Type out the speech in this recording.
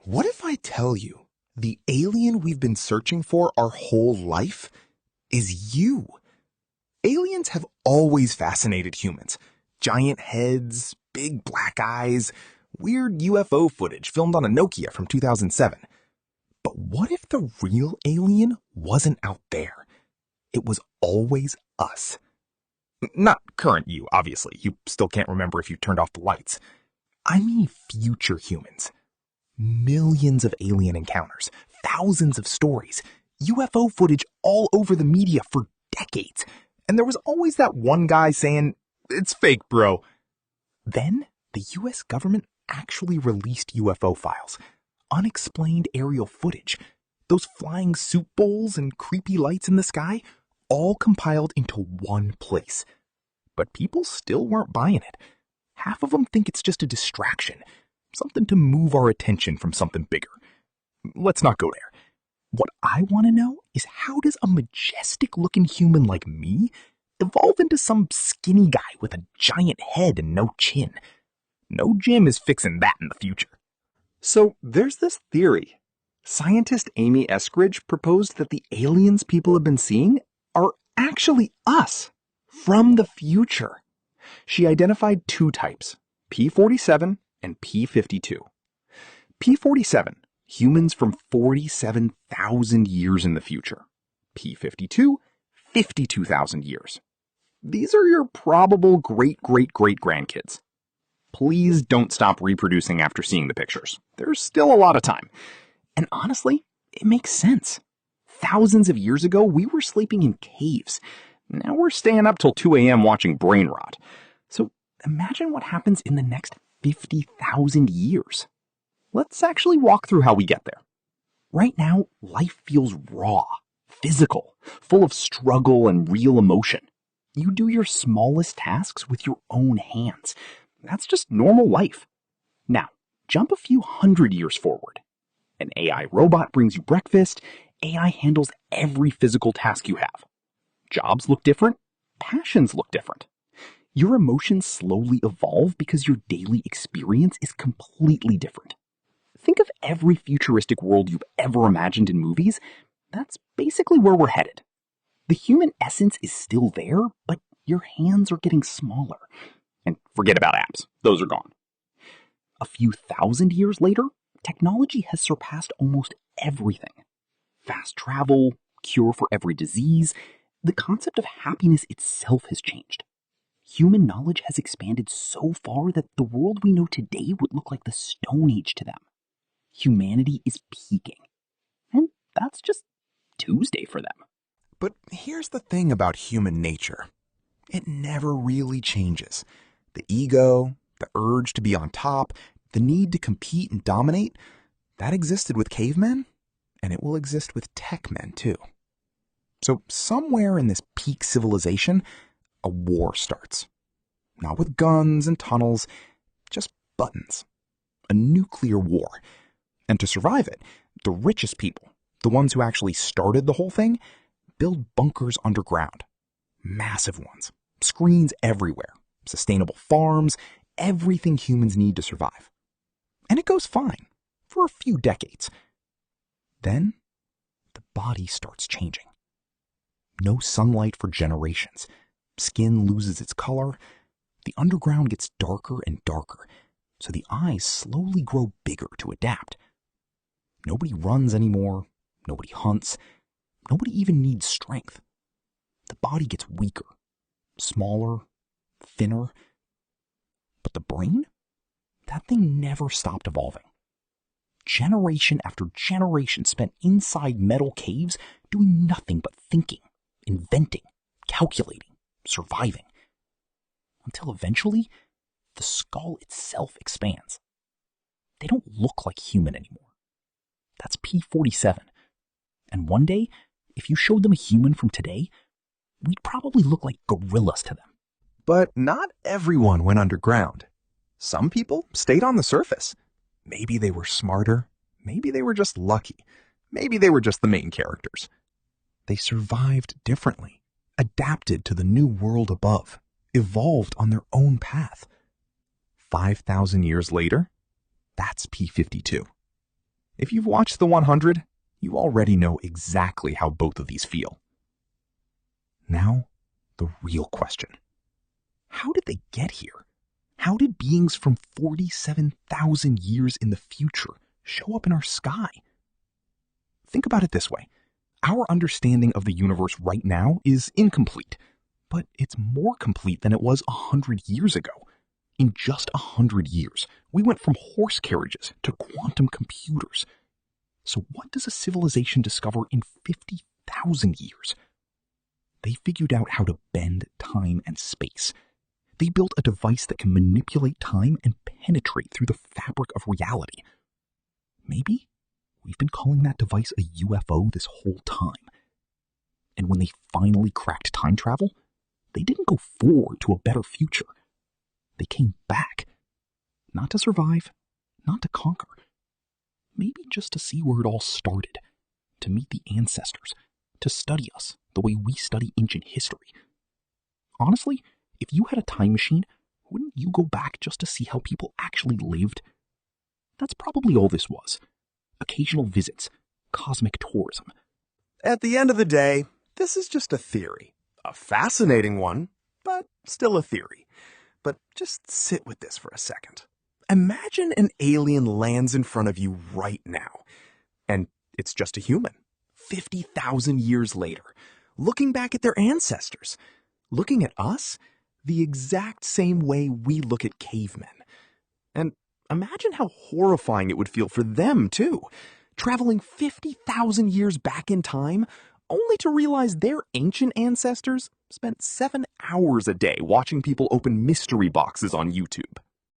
What if I tell you the alien we've been searching for our whole life is you? Aliens have always fascinated humans. Giant heads, big black eyes, weird UFO footage filmed on a Nokia from 2007. But what if the real alien wasn't out there? It was always us. Not current you, obviously. You still can't remember if you turned off the lights. I mean future humans. Millions of alien encounters, thousands of stories, UFO footage all over the media for decades. And there was always that one guy saying, "It's fake, bro." Then the US government actually released UFO files, unexplained aerial footage, those flying soup bowls and creepy lights in the sky, all compiled into one place. But people still weren't buying it. Half of them think it's just a distraction, something to move our attention from something bigger. Let's not go there. What I want to know is, how does a majestic-looking human like me evolve into some skinny guy with a giant head and no chin? No gym is fixing that in the future. So there's this theory. Scientist Amy Eskridge proposed that the aliens people have been seeing are actually us from the future. She identified two types, P47 and P52. P47, humans from 47,000 years in the future. P52, 52,000 years. These are your probable great-great-great-grandkids. Please don't stop reproducing after seeing the pictures. There's still a lot of time. And honestly, it makes sense. Thousands of years ago, we were sleeping in caves. Now we're staying up till 2 a.m. watching brain rot. So imagine what happens in the next 50,000 years. Let's actually walk through how we get there. Right now, life feels raw, physical, full of struggle and real emotion. You do your smallest tasks with your own hands. That's just normal life. Now, jump a few hundred years forward. An AI robot brings you breakfast. AI handles every physical task you have. Jobs look different. Passions look different. Your emotions slowly evolve because your daily experience is completely different. Think of every futuristic world you've ever imagined in movies. That's basically where we're headed. The human essence is still there, but your hands are getting smaller. And forget about apps. Those are gone. A few thousand years later, technology has surpassed almost everything. Fast travel, cure for every disease. The concept of happiness itself has changed. Human knowledge has expanded so far that the world we know today would look like the Stone Age to them. Humanity is peaking. And that's just Tuesday for them. But here's the thing about human nature. It never really changes. The ego, the urge to be on top, the need to compete and dominate, that existed with cavemen, and it will exist with tech men too. So somewhere in this peak civilization, a war starts. Not with guns and tunnels, just buttons. A nuclear war. And to survive it, the richest people, the ones who actually started the whole thing, build bunkers underground. Massive ones. Screens everywhere. Sustainable farms. Everything humans need to survive. And it goes fine. For a few decades. Then, the body starts changing. No sunlight for generations. Skin loses its color. The underground gets darker and darker, so the eyes slowly grow bigger to adapt. Nobody runs anymore. Nobody hunts. Nobody even needs strength. The body gets weaker, smaller, thinner. But the brain? That thing never stopped evolving. Generation after generation spent inside metal caves doing nothing but thinking, inventing, calculating, surviving. Until eventually, the skull itself expands. They don't look like human anymore. That's P47. And one day, if you showed them a human from today, we'd probably look like gorillas to them. But not everyone went underground. Some people stayed on the surface. Maybe they were smarter. Maybe they were just lucky. Maybe they were just the main characters. They survived differently, adapted to the new world above, evolved on their own path. 5,000 years later, that's P52. If you've watched The 100, you already know exactly how both of these feel. Now, the real question. How did they get here? How did beings from 47,000 years in the future show up in our sky? Think about it this way. Our understanding of the universe right now is incomplete, but it's more complete than it was 100 years ago. In just 100 years, we went from horse carriages to quantum computers. So what does a civilization discover in 50,000 years? They figured out how to bend time and space. They built a device that can manipulate time and penetrate through the fabric of reality. Maybe we've been calling that device a UFO this whole time. And when they finally cracked time travel, they didn't go forward to a better future. They came back. Not to survive, not to conquer. Maybe just to see where it all started. To meet the ancestors. To study us the way we study ancient history. Honestly, if you had a time machine, wouldn't you go back just to see how people actually lived? That's probably all this was. Occasional visits. Cosmic tourism. At the end of the day, this is just a theory. A fascinating one, but still a theory. But just sit with this for a second. Imagine an alien lands in front of you right now. And it's just a human. 50,000 years later. Looking back at their ancestors. Looking at us the exact same way we look at cavemen. And imagine how horrifying it would feel for them, too. Traveling 50,000 years back in time, only to realize their ancient ancestors spent 7 hours a day watching people open mystery boxes on YouTube.